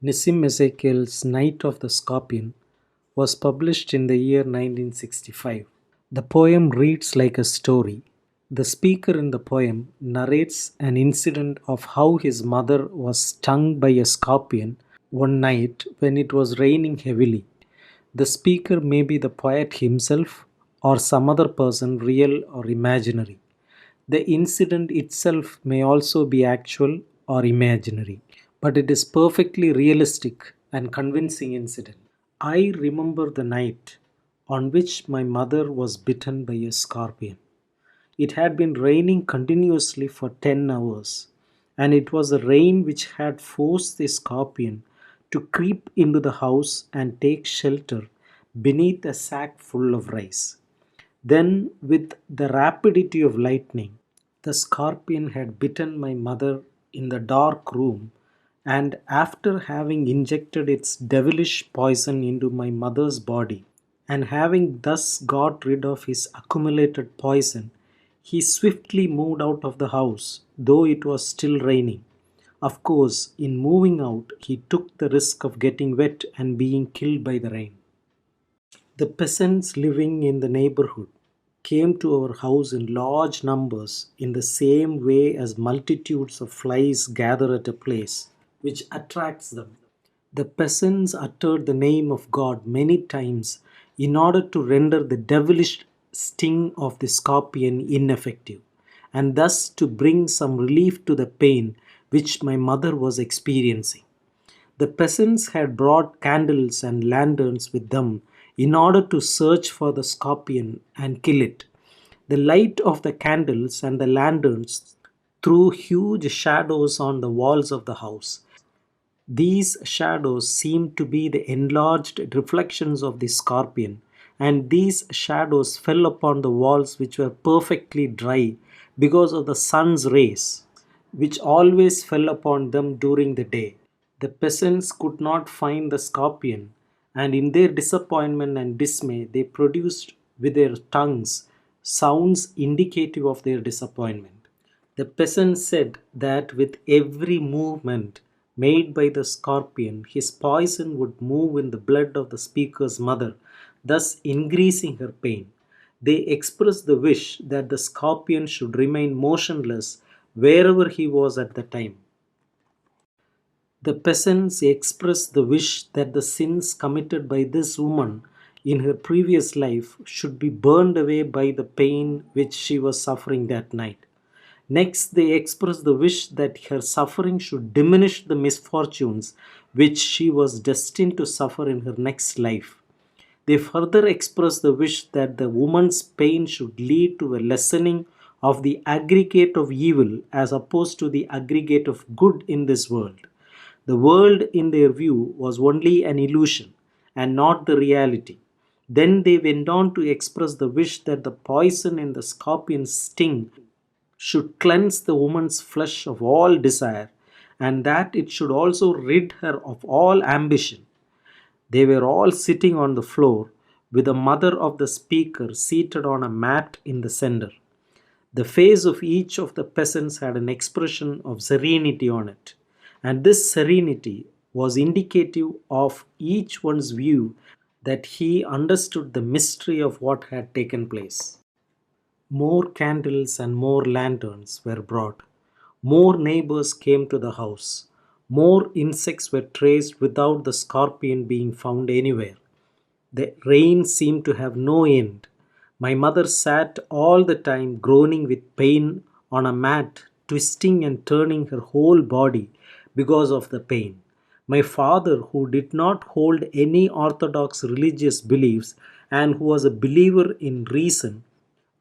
Nissim Ezekiel's Night of the Scorpion was published in the year 1965. The poem reads like a story. The speaker in the poem narrates an incident of how his mother was stung by a scorpion one night when it was raining heavily. The speaker may be the poet himself or some other person, real or imaginary. The incident itself may also be actual or imaginary, but it is perfectly realistic and convincing incident. I remember the night on which my mother was bitten by a scorpion. It had been raining continuously for 10 hours, and it was the rain which had forced the scorpion to creep into the house and take shelter beneath a sack full of rice. Then, with the rapidity of lightning, the scorpion had bitten my mother in the dark room, and after having injected its devilish poison into my mother's body, and having thus got rid of his accumulated poison, he swiftly moved out of the house, though it was still raining. Of course, in moving out, he took the risk of getting wet and being killed by the rain. The peasants living in the neighborhood came to our house in large numbers in the same way as multitudes of flies gather at a place which attracts them. The peasants uttered the name of God many times in order to render the devilish sting of the scorpion ineffective, and thus to bring some relief to the pain which my mother was experiencing. The peasants had brought candles and lanterns with them in order to search for the scorpion and kill it. The light of the candles and the lanterns threw huge shadows on the walls of the house. These shadows seemed to be the enlarged reflections of the scorpion, and these shadows fell upon the walls which were perfectly dry because of the sun's rays, which always fell upon them during the day. The peasants could not find the scorpion, and in their disappointment and dismay, they produced with their tongues sounds indicative of their disappointment. The peasant said that with every movement made by the scorpion, his poison would move in the blood of the speaker's mother, thus increasing her pain. They expressed the wish that the scorpion should remain motionless wherever he was at the time. The peasants expressed the wish that the sins committed by this woman in her previous life should be burned away by the pain which she was suffering that night. Next, they expressed the wish that her suffering should diminish the misfortunes which she was destined to suffer in her next life. They further expressed the wish that the woman's pain should lead to a lessening of the aggregate of evil as opposed to the aggregate of good in this world. The world, in their view, was only an illusion and not the reality. Then they went on to express the wish that the poison in the scorpion's sting should cleanse the woman's flesh of all desire, and that it should also rid her of all ambition. They were all sitting on the floor, with the mother of the speaker seated on a mat in the center. The face of each of the peasants had an expression of serenity on it, and this serenity was indicative of each one's view that he understood the mystery of what had taken place. More candles and more lanterns were brought. More neighbors came to the house. More insects were traced without the scorpion being found anywhere. The rain seemed to have no end. My mother sat all the time groaning with pain on a mat, twisting and turning her whole body because of the pain. My father, who did not hold any orthodox religious beliefs and who was a believer in reason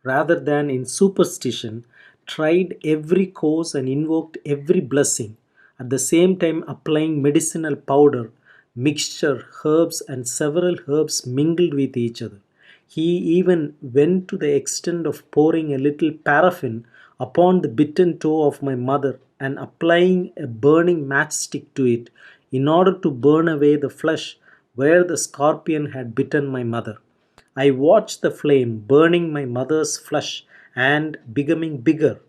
rather than in superstition, tried every course and invoked every blessing, at the same time applying medicinal powder, mixture, herbs, and several herbs mingled with each other. He even went to the extent of pouring a little paraffin upon the bitten toe of my mother and applying a burning matchstick to it in order to burn away the flesh where the scorpion had bitten my mother. I watched the flame burning my mother's flesh and becoming bigger.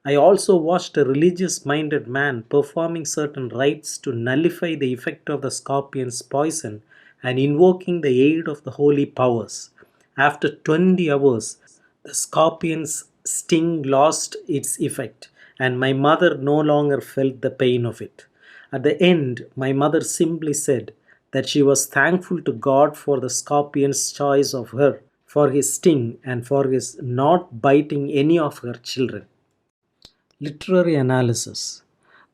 I also watched a religious minded man performing certain rites to nullify the effect of the scorpion's poison and invoking the aid of the holy powers. After 20 hours, the scorpion's sting lost its effect, and my mother no longer felt the pain of it. At the end, my mother simply said that she was thankful to God for the scorpion's choice of her, for his sting, and for his not biting any of her children. Literary analysis.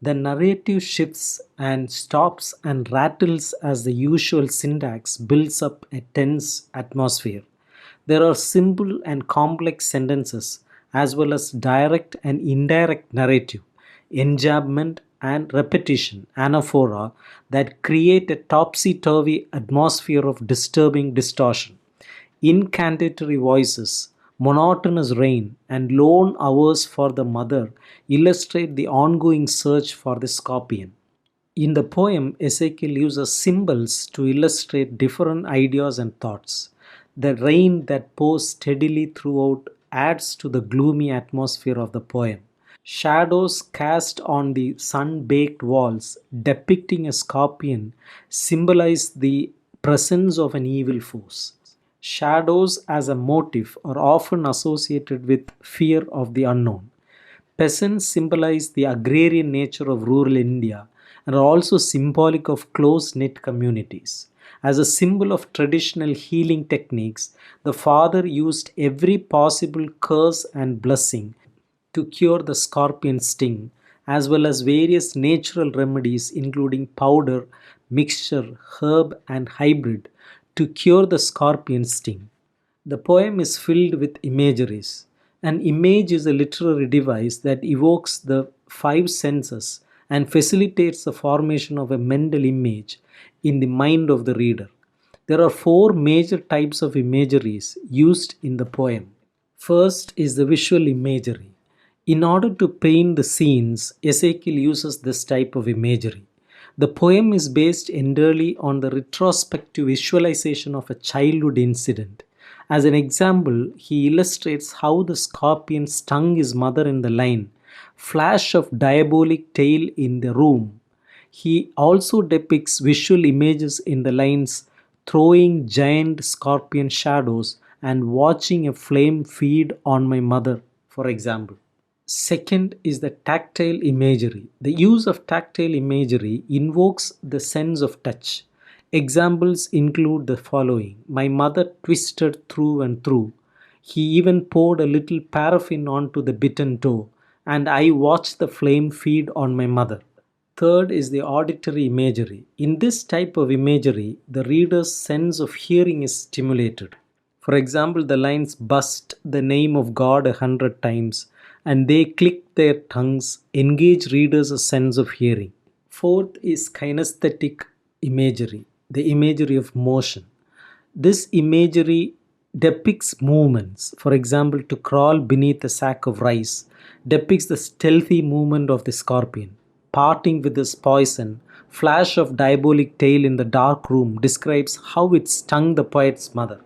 The narrative shifts and stops and rattles as the usual syntax builds up a tense atmosphere. There are simple and complex sentences as well as direct and indirect narrative, enjambment and repetition, anaphora that create a topsy turvy atmosphere of disturbing distortion. Incantatory voices, monotonous rain, and lone hours for the mother illustrate the ongoing search for the scorpion. In the poem, Ezekiel uses symbols to illustrate different ideas and thoughts. The rain that pours steadily throughout adds to the gloomy atmosphere of the poem. Shadows cast on the sun baked walls, depicting a scorpion, symbolize the presence of an evil force. Shadows as a motif are often associated with fear of the unknown. Peasants symbolize the agrarian nature of rural India and are also symbolic of close knit communities. As a symbol of traditional healing techniques, the father used every possible curse and blessing to cure the scorpion sting, as well as various natural remedies, including powder, mixture, herb, and hybrid, to cure the scorpion sting. The poem is filled with imageries. An image is a literary device that evokes the five senses and facilitates the formation of a mental image in the mind of the reader. There are four major types of imageries used in the poem. First is the visual imagery. In order to paint the scenes, Ezekiel uses this type of imagery. The poem is based entirely on the retrospective visualization of a childhood incident. As an example, he illustrates how the scorpion stung his mother in the line, flash of diabolic tail in the room. He also depicts visual images in the lines throwing giant scorpion shadows and watching a flame feed on my mother, for example. Second is the tactile imagery. The use of tactile imagery invokes the sense of touch. Examples include the following: my mother twisted through and through. He even poured a little paraffin onto the bitten toe, and I watched the flame feed on my mother. Third is the auditory imagery. In this type of imagery, the reader's sense of hearing is stimulated. For example, the lines bust the name of God 100 times and they click their tongues engage readers' sense of hearing. Fourth is kinesthetic imagery, the imagery of motion. This imagery depicts movements. For example, to crawl beneath a sack of rice depicts the stealthy movement of the scorpion. Parting with his poison, flash of diabolic tail in the dark room describes how it stung the poet's mother.